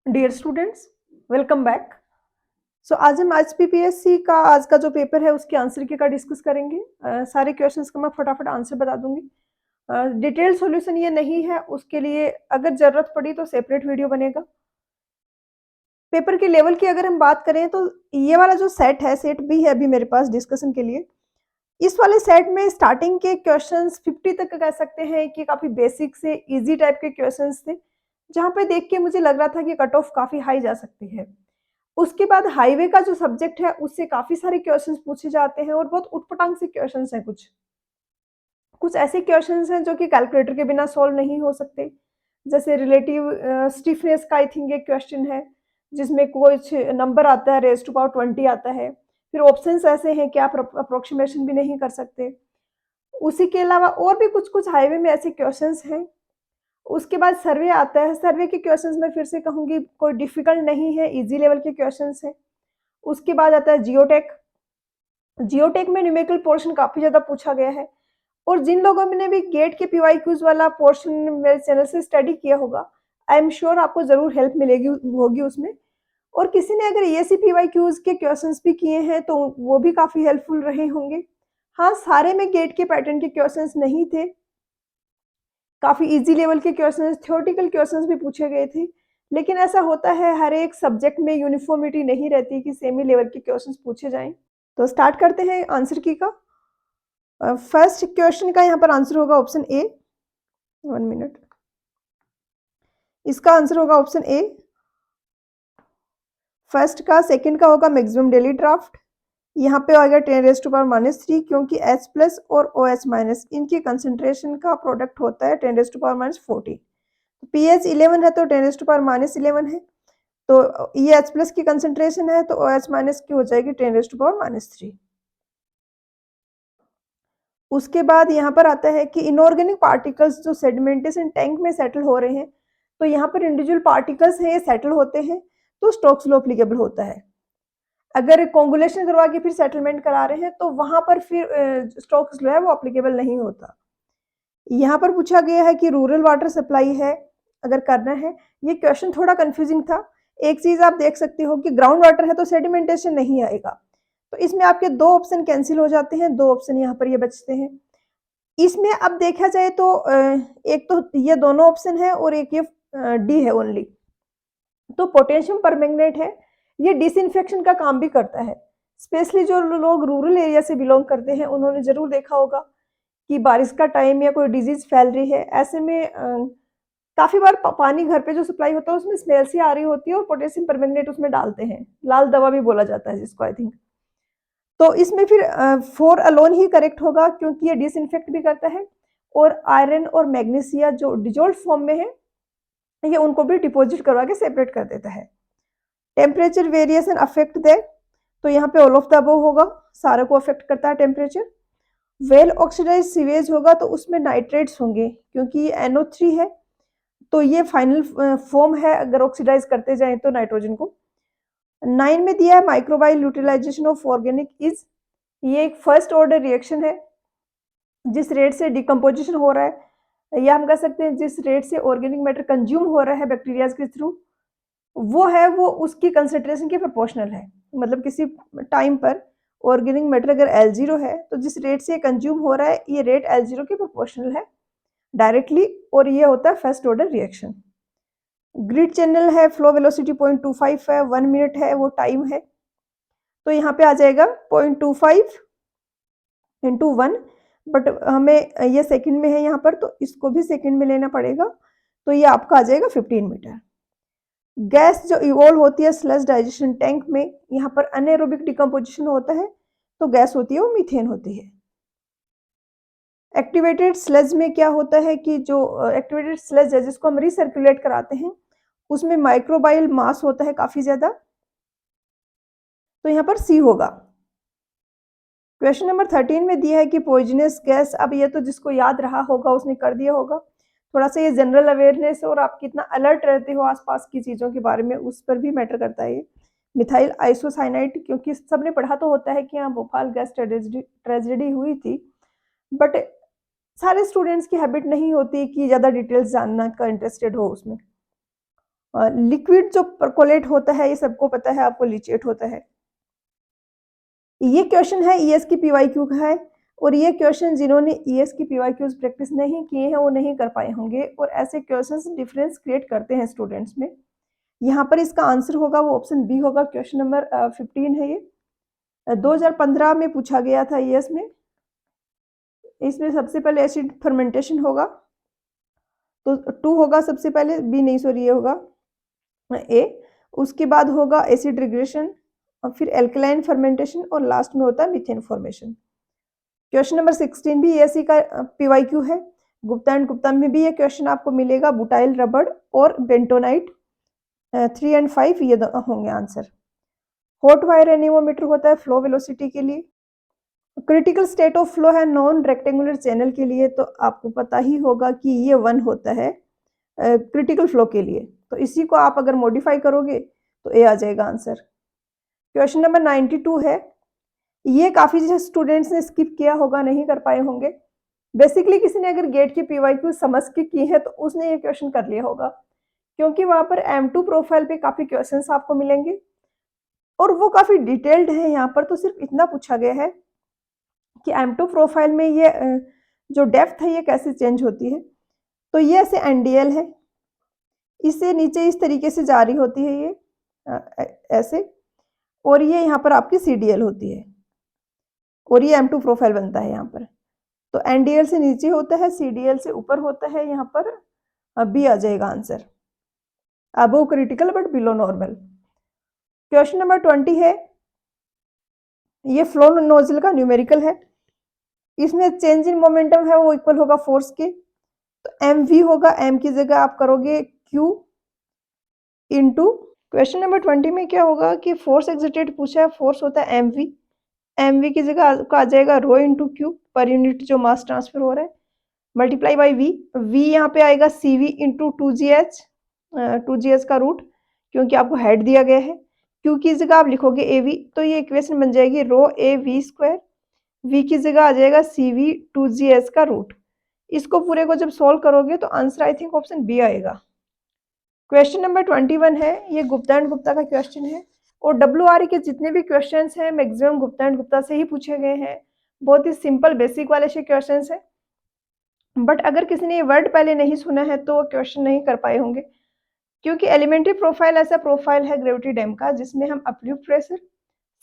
Dear students, welcome back. So आज हम HPPSC का आज का जो पेपर है उसके आंसर की का डिस्कस करेंगे। सारे क्वेश्चंस का मैं फटाफट आंसर बता दूंगी। डिटेल सॉल्यूशन ये नहीं है, उसके लिए अगर जरूरत पड़ी तो सेपरेट वीडियो बनेगा। पेपर के लेवल की अगर हम बात करें तो ये वाला जो सेट है, सेट बी है अभी मेरे पास डिस्कशन के लिए। इस वाले सेट में स्टार्टिंग के क्वेश्चंस 50 तक कह सकते हैं कि काफी बेसिक से इजी टाइप के क्वेश्चंस थे, जहां पे देख के मुझे लग रहा था कि कट ऑफ काफी हाई जा सकती है। उसके बाद हाईवे का जो सब्जेक्ट है उससे काफी सारे क्वेश्चंस पूछे जाते हैं और बहुत उटपटांग से क्वेश्चंस हैं। कुछ कुछ ऐसे क्वेश्चंस हैं जो कि कैलकुलेटर के बिना सॉल्व नहीं हो सकते। जैसे रिलेटिव स्टिफनेस का आई थिंक एक क्वेश्चन है, जिसमें कुछ नंबर आता है, रेज टू पावर 20 आता है। फिर ऑप्शंस ऐसे हैं कि आप अप्रोक्सीमेशन भी नहीं कर सकते। उसी के अलावा और भी कुछ कुछ हाईवे में ऐसे क्वेश्चंस हैं। उसके बाद सर्वे आता है। सर्वे के क्वेश्चंस में फिर से कहूंगी कोई डिफिकल्ट नहीं है, इजी लेवल के क्वेश्चंस हैं। उसके बाद आता है जियोटेक। जियोटेक में न्यूमेरिकल पोर्शन काफी ज्यादा पूछा गया है, और जिन लोगों ने भी गेट के पीवाईक्यूज वाला पोर्शन मेरे चैनल से स्टडी किया होगा, आई एम श्योर आपको जरूर हेल्प मिलेगी होगी उसमें। और किसी ने अगर ईएससी पीवाईक्यूज के क्वेश्चंस भी किए हैं तो वो भी काफी हेल्पफुल रहे होंगे। हाँ, सारे में गेट के पैटर्न के क्वेश्चंस नहीं थे, काफी इजी लेवल के क्वेश्चंस, थ्योरेटिकल क्वेश्चंस भी पूछे गए थे। लेकिन ऐसा होता है, हर एक सब्जेक्ट में यूनिफॉर्मिटी नहीं रहती कि सेम ही लेवल के क्वेश्चंस पूछे जाएं। तो स्टार्ट करते हैं आंसर की का। फर्स्ट क्वेश्चन का यहाँ पर आंसर होगा ऑप्शन ए। 1 मिनट। इसका आंसर होगा ऑप्शन ए फर्स्ट का। सेकंड का होगा मैक्सिमम डेली ड्राफ्ट। यहाँ पे आएगा 10⁻³ क्योंकि H प्लस और OH माइनस इनकी कंसेंट्रेशन का प्रोडक्ट होता है 10⁻40। pH 11 है तो 10⁻11 है, तो ये H प्लस की कंसेंट्रेशन है तो OH माइनस की हो जाएगी 10⁻3। उसके बाद यहाँ पर आता है कि इनऑर्गेनिक पार्टिकल्स जो सेडिमेंटेशन टैंक में सेटल हो रहे हैं, तो यहाँ पर इंडिविजुअल पार्टिकल्स हैं, ये सेटल होते हैं तो स्टोक्स लॉ एप्लीकेबल होता है। अगर कोंगुलेशन करवा के फिर सेटलमेंट करा रहे हैं तो वहां पर फिर स्टोक्स लॉ है वो एप्लीकेबल नहीं होता। यहाँ पर पूछा गया है कि रूरल वाटर सप्लाई है अगर करना है। ये क्वेश्चन थोड़ा कंफ्यूजिंग था। एक चीज आप देख सकते हो कि ग्राउंड वाटर है तो सेडिमेंटेशन नहीं आएगा, तो इसमें आपके दो ऑप्शन कैंसिल हो जाते हैं, दो ऑप्शन यहाँ पर ये बचते हैं। इसमें अब देखा जाए तो एक तो ये दोनों ऑप्शन है और एक ये डी है ओनली। तो पोटेशियम परमैंगनेट है, ये डिसइंफेक्शन का काम भी करता है। स्पेशली जो लोग रूरल एरिया से बिलोंग करते हैं उन्होंने जरूर देखा होगा कि बारिश का टाइम या कोई डिजीज फैल रही है, ऐसे में काफी बार पानी घर पे जो सप्लाई होता है उसमें स्मेल सी आ रही होती है और पोटेशियम परमैंगनेट उसमें डालते हैं, लाल दवा भी बोला जाता है जिसको आई थिंक। तो इसमें फिर 4 अलोन ही करेक्ट होगा क्योंकि ये डिसइंफेक्ट भी करता है, और आयरन और मैग्नीशिया जो डिजोल्व फॉर्म में है ये उनको भी डिपॉजिट करवा के सेपरेट कर देता है। टेम्परेचर वेरिएशन अफेक्ट दे, तो यहाँ पे ऑल ऑफ द अबव होगा, सारे को अफेक्ट करता है टेम्परेचर। वेल ऑक्सीडाइज सीवेज होगा तो उसमें नाइट्रेट्स होंगे क्योंकि ये NO3 है, तो ये फाइनल फॉर्म है अगर ऑक्सीडाइज करते जाए तो नाइट्रोजन को। 9 में दिया है microbial utilization of organic is, ये एक फर्स्ट ऑर्डर रिएक्शन है। जिस रेट से डिकम्पोजिशन हो रहा है, या हम कह सकते हैं जिस रेट से ऑर्गेनिक मैटर कंज्यूम हो रहा है बैक्टीरियाज के थ्रू, वो उसकी कंसेंट्रेशन के प्रोपोर्शनल है। मतलब किसी टाइम पर ऑर्गेनिक मैटर अगर L0 है तो जिस रेट से कंज्यूम हो रहा है ये रेट L0 के प्रोपोर्शनल है डायरेक्टली, और ये होता है first order reaction. Grid channel है, फ्लो वेलोसिटी 0.25 है, 1 मिनट है वो टाइम है, तो यहाँ पे आ जाएगा 0.25 इंटू 1, बट हमें ये सेकंड में है यहाँ पर तो इसको भी सेकंड में लेना पड़ेगा, तो ये आपका आ जाएगा 15 मीटर। गैस जो इवॉल्व होती है स्लज डाइजेशन टैंक में, यहाँ पर अनएरोबिक डिकम्पोजिशन होता है तो गैस होती है वो मीथेन होती है। एक्टिवेटेड स्लज में क्या होता है कि जो एक्टिवेटेड स्लज है जिसको हम रिसर्कुलेट कराते हैं उसमें माइक्रोबाइल मास होता है काफी ज्यादा, तो यहाँ पर सी होगा। क्वेश्चन नंबर 13 में दिया है कि पॉइजनस गैस, अब ये तो जिसको याद रहा होगा उसने कर दिया होगा। थोड़ा सा ये जनरल अवेयरनेस और आप कितना अलर्ट रहते हो आसपास की चीजों के बारे में उस पर भी मैटर करता है ये। मिथाइल आइसोसाइनाइड, क्योंकि सबने पढ़ा तो होता है कि हाँ भोपाल गैस ट्रेजेडी हुई थी, बट सारे स्टूडेंट्स की हैबिट नहीं होती कि ज़्यादा डिटेल्स जानना का इंटरेस्टेड हो उसमें। लिक्विड जो परकोलेट होता है ये सबको पता है आपको लीचेट होता है। ये क्वेश्चन है ईएस की पीवाईक्यू का है और ये क्वेश्चन जिन्होंने ईएस की पीवाईक्यूज प्रैक्टिस नहीं किए हैं वो नहीं कर पाए होंगे और ऐसे क्वेश्चंस डिफरेंस क्रिएट करते हैं स्टूडेंट्स में। यहाँ पर इसका आंसर होगा वो ऑप्शन बी होगा, क्वेश्चन नंबर 15 है ये। 2015 में पूछा गया था ईएस में। इसमें सबसे पहले एसिड फर्मेंटेशन होगा तो 2 होगा सबसे पहले, बी नहीं सॉरी ये होगा ए। उसके बाद होगा एसिड रिग्रेशन और फिर एल्कलाइन फर्मेंटेशन और लास्ट में होता है मीथेन फॉर्मेशन। क्वेश्चन नंबर 16 भी एसी का पीवाईक्यू है। गुप्ता एंड गुप्ता में भी ये क्वेश्चन आपको मिलेगा। बुटाइल रबड़ और बेंटोनाइट 3 एंड 5 ये होंगे आंसर। हॉट वायर एनीमोमीटर होता है फ्लो वेलोसिटी के लिए। क्रिटिकल स्टेट ऑफ फ्लो है नॉन रेक्टेंगुलर चैनल के लिए, तो आपको पता ही होगा कि ये 1 होता है क्रिटिकल फ्लो के लिए। तो इसी को आप अगर मॉडिफाई करोगे तो ए आ जाएगा आंसर। क्वेश्चन नंबर 92 है। ये काफी स्टूडेंट्स ने स्किप किया होगा, नहीं कर पाए होंगे। बेसिकली किसी ने अगर गेट की पीवाईक्यू समझ के की है तो उसने ये क्वेश्चन कर लिया होगा, क्योंकि वहां पर M2 प्रोफाइल पे काफी क्वेश्चंस आपको मिलेंगे और वो काफी डिटेल्ड है। यहाँ पर तो सिर्फ इतना पूछा गया है कि M2 प्रोफाइल में ये जो डेप्थ है ये कैसे चेंज होती है। तो ये ऐसे NDL है, इससे नीचे इस तरीके से जारी होती है ये ऐसे, और ये यहाँ पर आपकी CDL होती है और ये M2 प्रोफाइल बनता है यहाँ पर। तो NDL से नीचे होता है, CDL से ऊपर होता है। यहाँ पर बी आ जाएगा answer, above critical but below normal. Question number 20 है। ये फ्लो नोजल का न्यूमेरिकल है। इसमें चेंज इन मोमेंटम है वो इक्वल होगा फोर्स के, तो MV होगा, M की जगह आप करोगे Q इंटू। क्वेश्चन नंबर 20 में क्या होगा कि फोर्स एक्सर्टेड पूछा है, फोर्स होता है MV की जगह आपका आ जाएगा rho into Q per unit जो मास ट्रांसफर हो रहा है, मल्टीप्लाई बाई V यहाँ पे आएगा CV इंटू 2GH का रूट, क्योंकि आपको हेड दिया गया है। Q की जगह आप लिखोगे AV, तो ये इक्वेशन बन जाएगी रो AV स्क्वायर, V की जगह आ जाएगा CV 2GH का रूट। इसको पूरे को जब सोल्व करोगे तो answer I think option B आएगा। क्वेश्चन नंबर 21 है। ये गुप्ता एंड गुप्ता का क्वेश्चन है और WRE के जितने भी क्वेश्चंस हैं मैक्सिमम गुप्ता एंड गुप्ता से ही पूछे गए हैं। बहुत ही सिंपल बेसिक वाले से क्वेश्चंस हैं, बट अगर किसी ने ये वर्ड पहले नहीं सुना है तो क्वेश्चन नहीं कर पाए होंगे, क्योंकि एलिमेंट्री प्रोफाइल ऐसा प्रोफाइल है ग्रेविटी डैम का जिसमें हम अपलिफ्ट प्रेशर,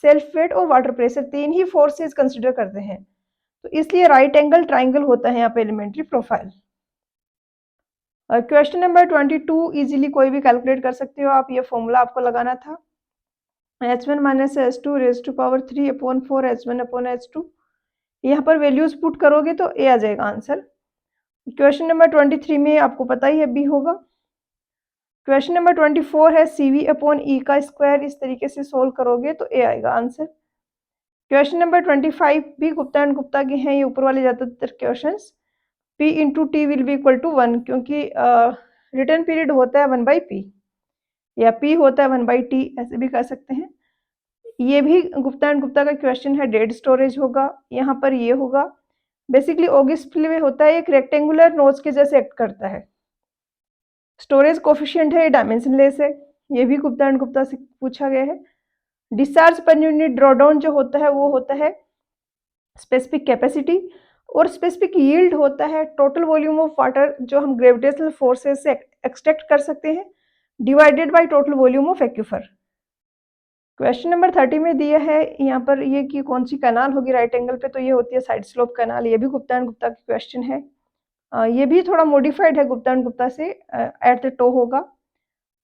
सेल्फ वेट और वाटर प्रेशर 3 ही फोर्सेज कंसिडर करते हैं। तो इसलिए राइट एंगल ट्राइंगल होता है यहाँ पे elementary profile. Question number 22 easily कोई भी कैलकुलेट कर सकते हो आप। ये फॉर्मूला आपको लगाना था H1 minus H2 raise to power 3 upon 4 H1 upon H2। यहाँ पर वैल्यूज पुट करोगे तो ए आ जाएगा आंसर। क्वेश्चन नंबर 23 में आपको पता ही है बी होगा। क्वेश्चन नंबर 24 है CV अपॉन E का स्क्वायर, इस तरीके से सोल्व करोगे तो ए आएगा आंसर। क्वेश्चन नंबर 25 भी गुप्ता एंड गुप्ता के हैं, ये ऊपर वाले ज्यादातर questions. P into T will be equal to 1, क्योंकि रिटर्न पीरियड होता है 1/P या P होता है 1/T, ऐसे भी कर सकते हैं। ये भी गुप्ता एंड गुप्ता का क्वेश्चन है। डेड स्टोरेज होगा, यहाँ पर ये होगा। बेसिकली ऑगस्ट फ्ले होता है एक रेक्टेंगुलर नोज के जैसे एक्ट करता है। स्टोरेज कोफिशिएंट है, ये डायमेंशनलेस है, ये भी गुप्ता एंड गुप्ता से पूछा गया है। डिस्चार्ज पर यूनिट ड्रॉडाउन जो होता है वो होता है स्पेसिफिक कैपेसिटी, और स्पेसिफिक यील्ड होता है टोटल वॉल्यूम ऑफ वाटर जो हम ग्रेविटेशनल फोर्सेस से एक्सट्रैक्ट कर सकते हैं divided by total volume of aquifer. Question number 30 में दिया है यहाँ पर ये कि कौन सी कैनाल होगी राइट एंगल पे, तो ये होती है साइड स्लोप कैनाल। ये भी गुप्ता एंड गुप्ता का क्वेश्चन है। ये भी थोड़ा मॉडिफाइड है गुप्ता एंड गुप्ता से। एट द टो होगा।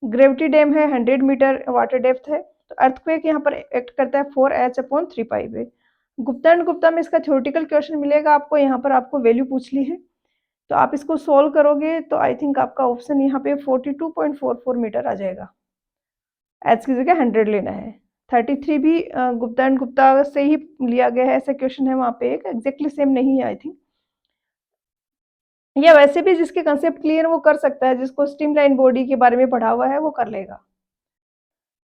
ग्रेविटी डैम है, 100 मीटर वाटर डेप्थ है। तो अर्थक्वेक यहाँ पर एक्ट करता है 4H upon 3π। Gupta and Gupta में इसका थ्योरेटिकल क्वेश्चन मिलेगा आपको, यहाँ पर आपको वैल्यू पूछ ली है तो आप इसको सोल्व करोगे तो आई थिंक आपका ऑप्शन यहाँ पे 42.44 मीटर आ जाएगा। H की जगह 100 लेना है। 33 भी गुप्ता एंड गुप्ता से ही लिया गया है, ऐसा क्वेश्चन है वहाँ पे एक एग्जैक्टली सेम नहीं है आई थिंक। या वैसे भी जिसके कंसेप्ट क्लियर वो कर सकता है, जिसको स्ट्रीमलाइन बॉडी के बारे में पढ़ा हुआ है वो कर लेगा।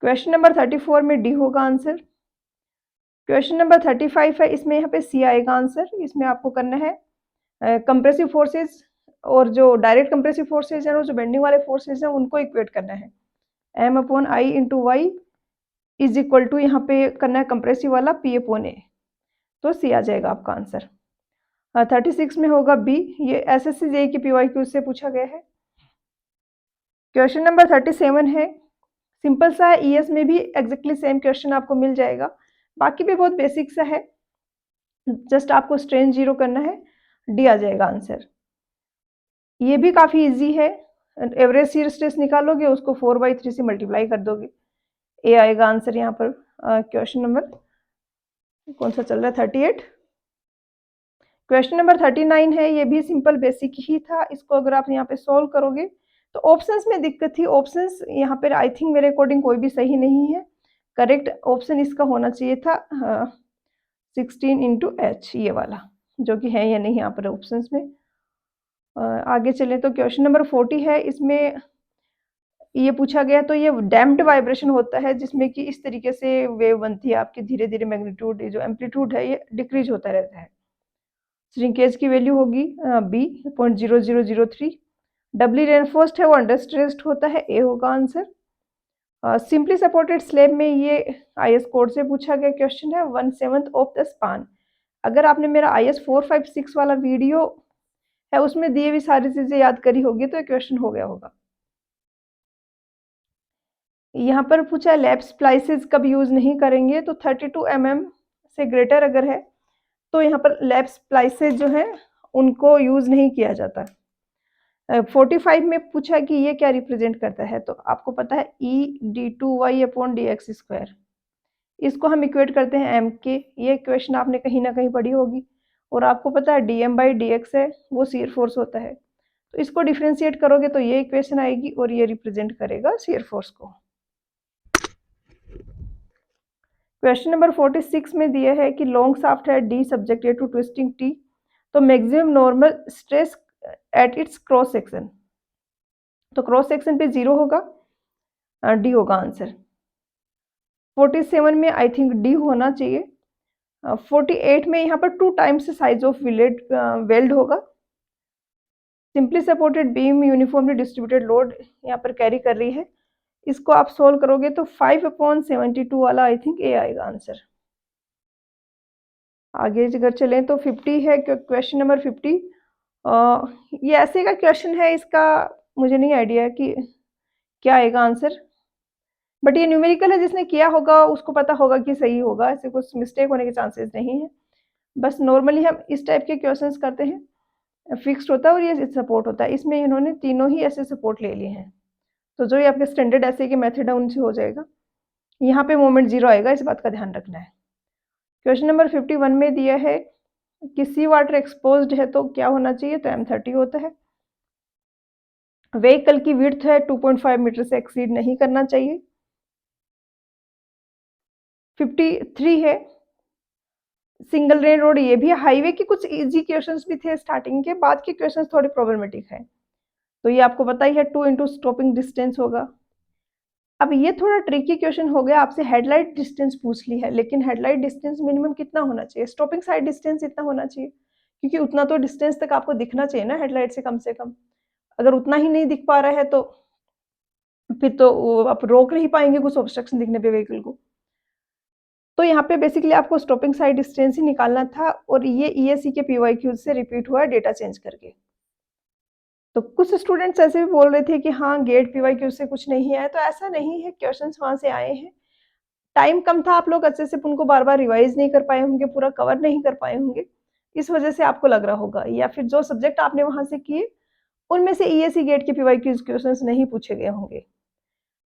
क्वेश्चन नंबर 34 में डी होगा आंसर। क्वेश्चन नंबर 35 है, इसमें यहाँ पे सी आएगा आंसर। इसमें आपको करना है कंप्रेसिव फोर्सेज और जो डायरेक्ट कंप्रेसिव फोर्सेज है और जो बेंडिंग वाले फोर्सेज हैं उनको इक्वेट करना है। m/i into Y is equal to, यहाँ पे करना है कंप्रेसिव वाला, p/a, तो सी आ जाएगा आपका आंसर। 36 में होगा बी, ये एसएससी जेईई के पीवाईक्यू से पूछा गया है। क्वेश्चन नंबर 37 है, सिंपल सा है, ईएस में भी एग्जैक्टली सेम क्वेश्चन आपको मिल जाएगा, बाकी भी बहुत बेसिक सा है, जस्ट आपको स्ट्रेन जीरो करना है, डी आ जाएगा आंसर। ये भी काफ़ी इजी है, एवरेज शियर स्ट्रेस निकालोगे, उसको 4/3 से मल्टीप्लाई कर दोगे, ए आएगा आंसर यहाँ पर। क्वेश्चन नंबर कौन सा चल रहा है, 38। क्वेश्चन नंबर 39 है, ये भी सिंपल बेसिक ही था, इसको अगर आप यहाँ पे सॉल्व करोगे तो ऑप्शंस में दिक्कत थी, ऑप्शंस यहाँ पर आई थिंक मेरे अकॉर्डिंग कोई भी सही नहीं है, करेक्ट ऑप्शन इसका होना चाहिए था 16 इंटू एच, ये वाला, जो कि है या नहीं यहाँ पर ऑप्शंस में। आगे चले तो क्वेश्चन नंबर 40 है, इसमें ये पूछा गया, तो ये डैम्प्ड वाइब्रेशन होता है जिसमें कि इस तरीके से वेव बनती है आपकी, धीरे धीरे मैग्नीट्यूड, जो एम्पलीट्यूड है ये डिक्रीज होता रहता है। श्रिंकेज की वैल्यू होगी बी 0.0003, डबली रेनफोर्स्ड है वो अंडर स्ट्रेस्ड होता है, ए होगा आंसर। सिंपली सपोर्टेड स्लैब में ये आईएस कोड से पूछा गया क्वेश्चन है, 1/7 ऑफ द स्पान। अगर आपने मेरा आईएस 456 वाला वीडियो है उसमें दिए हुई सारी चीजें याद करी होगी तो ये क्वेश्चन हो गया होगा। यहाँ पर पूछा लैप स्प्लाइसेस कब यूज नहीं करेंगे, तो 32 mm से ग्रेटर अगर है तो यहाँ पर लैप स्प्लाइसेस जो है उनको यूज नहीं किया जाता। 45 में पूछा कि ये क्या रिप्रेजेंट करता है, तो आपको पता है E/d2y/dx², इसको हम इक्वेट करते हैं m के, ये क्वेश्चन आपने कहीं ना कहीं पढ़ी होगी, और आपको पता है dm/dx है वो शियर फोर्स होता है, तो इसको डिफ्रेंशिएट करोगे तो ये इक्वेशन आएगी और ये रिप्रेजेंट करेगा शियर फोर्स को। क्वेश्चन नंबर 46 में दिया है कि लॉन्ग शाफ्ट है D subjected to twisting T, तो maximum normal stress at its cross section, तो क्रॉस सेक्शन पे 0 होगा, डी होगा आंसर। 47 में आई थिंक डी होना चाहिए। 48 में यहाँ पर 2 टाइम्स साइज ऑफ वेल्ड होगा। Simply supported beam uniformly distributed load यहाँ पर कैरी कर रही है, इसको आप सोल्व करोगे तो 5/72 वाला आई थिंक ए आएगा आंसर। आगे अगर चलें तो 50 है, क्वेश्चन नंबर 50, ये ऐसे का क्वेश्चन है, इसका मुझे नहीं आइडिया कि क्या आएगा आंसर, बट ये न्यूमेरिकल है, जिसने किया होगा उसको पता होगा कि सही होगा, ऐसे कुछ मिस्टेक होने के चांसेस नहीं है। बस नॉर्मली हम इस टाइप के क्वेश्चंस करते हैं, फिक्स्ड होता है और ये सपोर्ट होता है, इसमें इन्होंने तीनों ही ऐसे सपोर्ट ले लिए हैं, तो जो ये आपके स्टैंडर्ड ऐसे के मेथड है उनसे हो जाएगा। यहाँ पे मोमेंट 0 आएगा, इस बात का ध्यान रखना है। क्वेश्चन नंबर 51 में दिया है कि सी वाटर एक्सपोज्ड है तो क्या होना चाहिए, तो M30 होता है। व्हीकल की विड्थ है 2.5 मीटर से एक्सीड नहीं करना चाहिए। 53 है, सिंगल रेन रोड, ये भी हाईवे के कुछ इजी क्वेश्चंस भी थे स्टार्टिंग के, बाद के क्वेश्चंस थोड़े प्रॉब्लमेटिक है, तो ये आपको पता ही है 2 इंटू स्टॉपिंग डिस्टेंस होगा। अब ये थोड़ा ट्रिकी क्वेश्चन हो गया, आपसे हेडलाइट डिस्टेंस पूछ ली है, लेकिन हेडलाइट डिस्टेंस मिनिमम कितना होना चाहिए, स्टॉपिंग साइड डिस्टेंस इतना होना चाहिए, क्योंकि उतना तो डिस्टेंस तक आपको दिखना चाहिए ना हेडलाइट से कम। अगर उतना ही नहीं दिख पा रहा है तो फिर तो आप रोक नहीं पाएंगे कुछ ऑब्स्ट्रक्शन दिखने पे व्हीकल को। तो यहाँ पे बेसिकली आपको स्टॉपिंग साइड डिस्टेंस ही निकालना था, और ये ईएससी के पीवाईक्यू से रिपीट हुआ है डेटा चेंज करके। तो कुछ स्टूडेंट्स ऐसे भी बोल रहे थे कि हाँ गेट पीवाईक्यू से कुछ नहीं आया, तो ऐसा नहीं है, क्वेश्चंस वहां से आए हैं, टाइम कम था, आप लोग अच्छे से उनको बार बार रिवाइज नहीं कर पाए होंगे, पूरा कवर नहीं कर पाए होंगे, इस वजह से आपको लग रहा होगा, या फिर जो सब्जेक्ट आपने वहां से किए उनमें से ईएससी गेट के पीवाईक्यू क्वेश्चंस नहीं पूछे गए होंगे।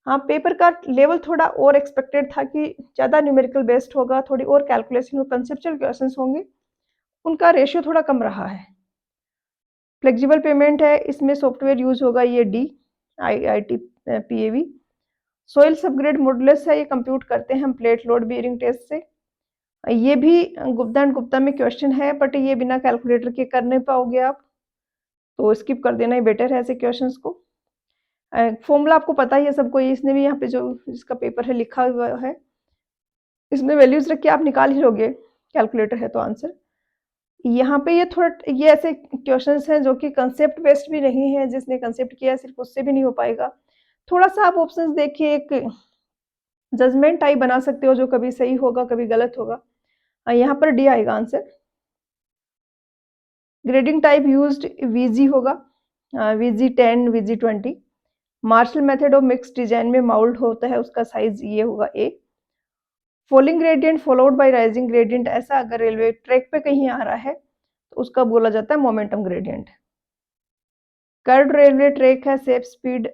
हाँ, पेपर का लेवल थोड़ा और एक्सपेक्टेड था कि ज़्यादा न्यूमेरिकल बेस्ड होगा, थोड़ी और कैलकुलेशन और कंसेप्चुअल क्वेश्चंस होंगे, उनका रेशियो थोड़ा कम रहा है। फ्लेक्सिबल पेमेंट है, इसमें सॉफ्टवेयर यूज होगा ये D IIT PAV। Soil subgrade modulus है, ये कंप्यूट करते हैं हम प्लेट लोड बियरिंग टेस्ट से। ये भी गुप्ता एंड गुप्ता में क्वेश्चन है, बट ये बिना कैलकुलेटर के कर नहीं पाओगे आप, तो स्किप कर देना ही बेटर है ऐसे क्वेश्चंस को। फॉर्मूला आपको पता ही है सबको, इसने भी यहाँ पे जो इसका पेपर है लिखा हुआ है, इसमें वैल्यूज रख के आप निकाल ही लोगे, कैलकुलेटर है तो आंसर। यहाँ पे ये ऐसे क्वेश्चंस हैं जो कि कंसेप्ट बेस्ड भी नहीं है, जिसने कंसेप्ट किया सिर्फ उससे भी नहीं हो पाएगा, थोड़ा सा आप ऑप्शंस देखिए, एक जजमेंट टाइप बना सकते हो जो कभी सही होगा कभी गलत होगा। यहाँ पर डी आएगा answer. Grading type used VG होगा, VG 10, VG 20। Marshall method of mix design में माउल्ड होता है, उसका साइज ये होगा A. Falling gradient followed by rising gradient, ऐसा अगर रेलवे ट्रैक पे कहीं आ रहा है तो उसका बोला जाता है momentum gradient. Curved railway track है, सेफ स्पीड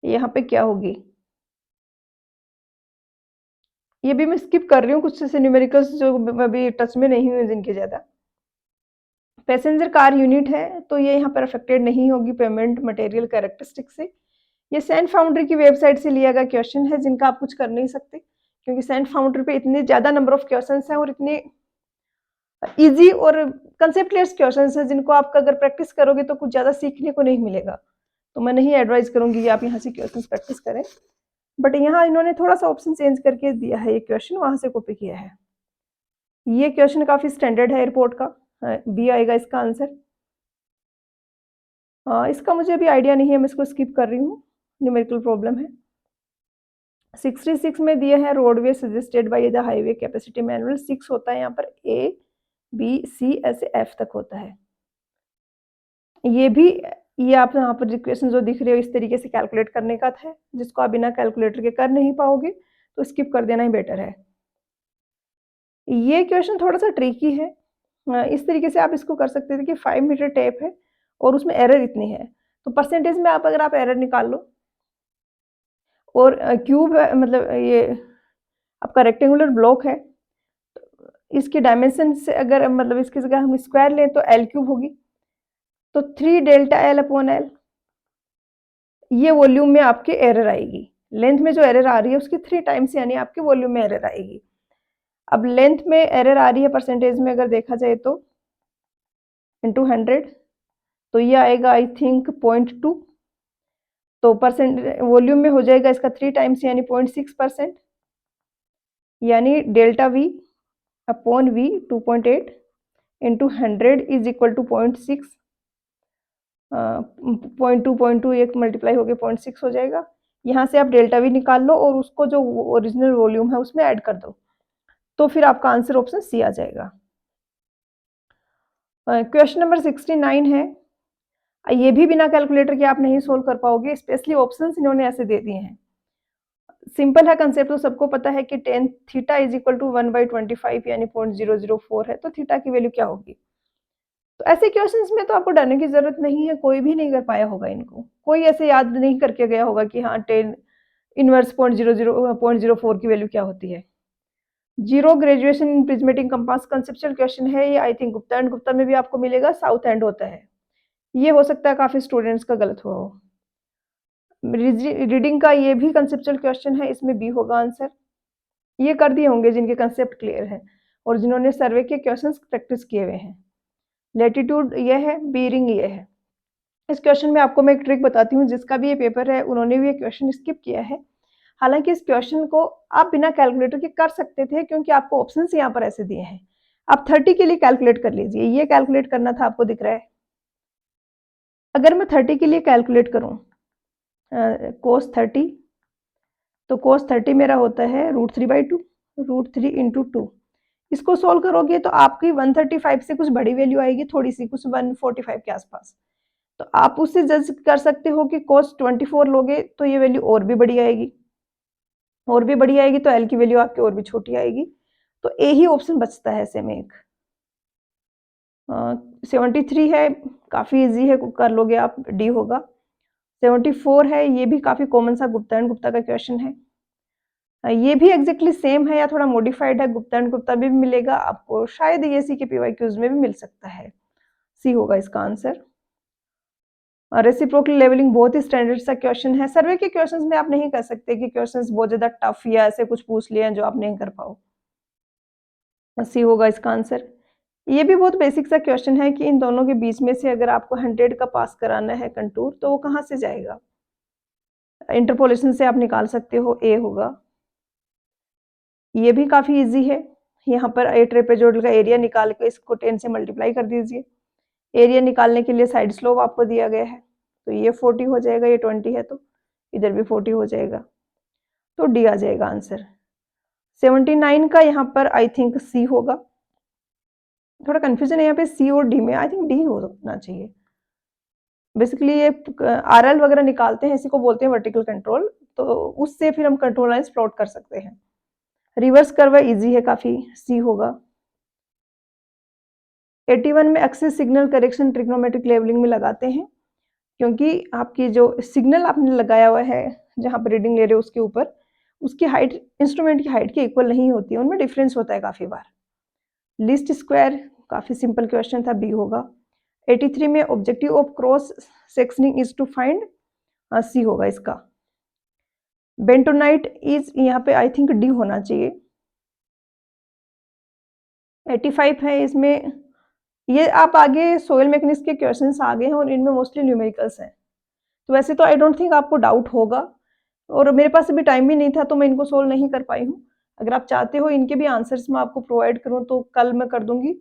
यहाँ पे क्या होगी, ये भी मैं स्किप कर रही हूँ, कुछ ऐसे न्यूमेरिकल्स जो अभी टच में नहीं हुए जिनके ज्यादा। पैसेंजर कार यूनिट है तो ये यहाँ पर अफेक्टेड नहीं होगी पेमेंट मटेरियल कैरेक्टरिस्टिक से। ये सैंड फाउंड्री की वेबसाइट से लिया गया क्वेश्चन है जिनका आप कुछ कर नहीं सकते, क्योंकि सैंड फाउंड्री पे इतने ज्यादा नंबर ऑफ क्वेश्चन हैं और इतने इजी और कंसेप्टलेस क्वेश्चन हैं जिनको आप अगर प्रैक्टिस करोगे तो कुछ ज्यादा सीखने को नहीं मिलेगा। तो मैं नहीं एडवाइज करूंगी कि आप यहाँ से क्वेश्चन प्रैक्टिस करें, बट यहाँ इन्होंने थोड़ा सा ऑप्शन चेंज करके दिया है, ये क्वेश्चन वहां से कॉपी किया है। ये क्वेश्चन काफी स्टैंडर्ड है एयरपोर्ट का, बी आएगा इसका आंसर। इसका मुझे अभी आइडिया नहीं है, मैं इसको स्किप कर रही हूँ, न्यूमेरिकल प्रॉब्लम है। 66 में दिया है roadway suggested by the highway capacity manual, 6 होता है यहाँ पर, ए बी सी ऐसे एफ तक होता है। ये भी, ये आप यहाँ पर इक्वेशन जो दिख रहे हो इस तरीके से कैलकुलेट करने का था, जिसको आप बिना कैलकुलेटर के कर नहीं पाओगे तो स्किप कर देना ही बेटर है। ये क्वेश्चन थोड़ा सा ट्रिकी है, इस तरीके से आप इसको कर सकते थे कि 5 मीटर टेप है और उसमें एरर इतनी है, तो परसेंटेज में आप अगर आप एरर निकाल लो, और क्यूब है मतलब ये आपका रेक्टेंगुलर ब्लॉक है, इसके डायमेंशन से अगर मतलब इसकी जगह हम स्क्वायर लें तो एल क्यूब होगी, तो 3 डेल्टा एल अपॉन एल, ये वॉल्यूम में आपके एरर आएगी। लेंथ में जो एरर आ रही है उसकी 3 टाइम्स यानी आपके वॉल्यूम में एरर आएगी। अब लेंथ में एरर आ रही है परसेंटेज में अगर देखा जाए तो इंटू 100, तो ये आएगा आई थिंक 0.2, तो परसेंट वॉल्यूम में हो जाएगा इसका 3 टाइम्स यानी 0.6%, यानी delta V upon V 2.8 into 100 is equal to 0.6, 0.2 एक मल्टीप्लाई हो गया 0.6 हो जाएगा। यहाँ से आप डेल्टा वी निकाल लो और उसको जो ओरिजिनल वॉल्यूम है उसमें ऐड कर दो, तो फिर आपका आंसर ऑप्शन सी आ जाएगा। क्वेश्चन नंबर 69 है, ये भी बिना कैलकुलेटर के आप नहीं सोल्व कर पाओगे, स्पेशली ऑप्शंस इन्होंने ऐसे दे दिए हैं। सिंपल है कंसेप्ट, तो सबको पता है कि tan theta is equal to 1/25 यानी 0.004 है, तो थीटा की वैल्यू क्या होगी। तो ऐसे क्वेश्चंस में तो आपको डरने की जरूरत नहीं है, कोई भी नहीं कर पाया होगा इनको, कोई ऐसे याद नहीं करके गया होगा कि हाँ 10 इनवर्स 0.04 की वैल्यू क्या होती है। Zero graduation in prismatic compass conceptual question है ये, I think Gupta and Gupta में भी आपको मिलेगा, साउथ एंड होता है, ये हो सकता है काफी स्टूडेंट्स का गलत हुआ हो। रीडिंग का ये भी कंसेप्चुअल क्वेश्चन है, इसमें बी होगा आंसर। ये कर दिए होंगे जिनके कंसेप्ट क्लियर है और जिन्होंने सर्वे के क्वेश्चंस प्रैक्टिस किए हुए हैं। लेटीट्यूड ये है, बीरिंग ये है। इस क्वेश्चन में आपको मैं एक ट्रिक बताती हूँ, जिसका भी ये पेपर है उन्होंने भी ये क्वेश्चन स्किप किया है। हालांकि इस क्वेश्चन को आप बिना कैलकुलेटर के कर सकते थे, क्योंकि आपको ऑप्शंस यहाँ पर ऐसे दिए हैं। आप 30 के लिए कैलकुलेट कर लीजिए, ये कैलकुलेट करना था, आपको दिख रहा है। अगर मैं 30 के लिए कैलकुलेट करूँ कोस 30, तो कोस 30 मेरा होता है √3/2, √3 इंटू 2। इसको सोल्व करोगे तो आपकी 135 से कुछ बड़ी वैल्यू आएगी, थोड़ी सी कुछ 145 के आसपास, तो आप उससे जज कर सकते हो कि कोस 24 लोगे तो ये वैल्यू और भी बड़ी आएगी, और भी बड़ी आएगी तो एल की वैल्यू आपकी और भी छोटी आएगी, तो ए ही ऑप्शन बचता है ऐसे में एक। 73 है, काफी इजी है, कर लोगे आप, डी होगा। 74 है, ये भी काफी कॉमन सा गुप्ता एंड गुप्ता का क्वेश्चन है, ये भी एग्जैक्टली सेम है या थोड़ा मॉडिफाइड है, गुप्ता एंड गुप्ता भी मिलेगा आपको, शायद ये सी के पीवाईक्यूज में भी मिल सकता है, सी होगा इसका आंसर। रेसिप्रोकल लेवलिंग बहुत ही स्टैंडर्ड सा क्वेश्चन है, सर्वे के क्वेश्चंस में आप नहीं कर सकते कि क्वेश्चंस बहुत ज्यादा टफ या ऐसे कुछ पूछ लिए हैं जो आप नहीं कर पाओ, सी होगा इसका आंसर। ये भी बहुत बेसिक सा क्वेश्चन है कि इन दोनों के बीच में से अगर आपको 100 का पास कराना है कंटूर, तो वो कहाँ से जाएगा, इंटरपोलेशन से आप निकाल सकते हो, ए होगा। ये भी काफी इजी है, यहाँ पर ए ट्रेपेजोइडल का एरिया निकाल के इसको 10 से मल्टीप्लाई कर दीजिए, एरिया निकालने के लिए साइड स्लोप आपको दिया गया है, तो ये 40 हो जाएगा, ये 20 है तो इधर भी 40 हो जाएगा, तो डी आ जाएगा आंसर। 79 का यहाँ पर आई थिंक सी होगा, थोड़ा कंफ्यूजन है यहाँ पे सी और डी में, आई थिंक डी होना चाहिए। बेसिकली ये आरएल वगैरह निकालते हैं, इसी को बोलते हैं वर्टिकल कंट्रोल, तो उससे फिर हम कंट्रोल लाइंस प्लॉट कर सकते हैं। रिवर्स कर्व इजी है काफी, सी होगा। 81 में axis signal correction trigonometric levelling में लगाते हैं, क्योंकि आपकी जो सिग्नल आपने लगाया हुआ है जहाँ पर रीडिंग ले रहे हो उसके ऊपर, उसकी हाइट इंस्ट्रूमेंट की हाइट के इक्वल नहीं होती है, उनमें डिफरेंस होता है काफ़ी बार। लीस्ट स्क्वायर काफ़ी सिंपल क्वेश्चन था, बी होगा। 83 में objective of cross sectioning is to find, C होगा इसका। बेंटोनाइट इज यहाँ पे आई थिंक डी होना चाहिए। 85 है इसमें, ये आप आगे सोयल मैकेनिक्स के क्वेश्चंस आ गए हैं और इनमें मोस्टली न्यूमेरिकल्स हैं, तो वैसे तो आई डोंट थिंक आपको डाउट होगा, और मेरे पास अभी टाइम भी नहीं था तो मैं इनको सोल्व नहीं कर पाई हूँ। अगर आप चाहते हो इनके भी आंसर्स मैं आपको प्रोवाइड करूँ तो कल मैं कर दूंगी,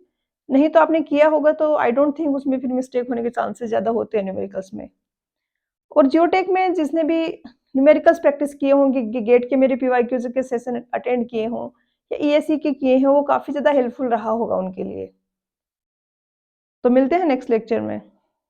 नहीं तो आपने किया होगा तो आई डोंट थिंक उसमें फिर मिस्टेक होने के चांसेस ज़्यादा होते हैं न्यूमेरिकल्स में। और जियोटेक में जिसने भी न्यूमेरिकल्स प्रैक्टिस किए होंगे, गेट के मेरे पीवाईक्यूज के सेशन अटेंड किए हों या ईएससी के किए हैं, वो काफ़ी ज़्यादा हेल्पफुल रहा होगा उनके लिए। तो मिलते हैं नेक्स्ट लेक्चर में।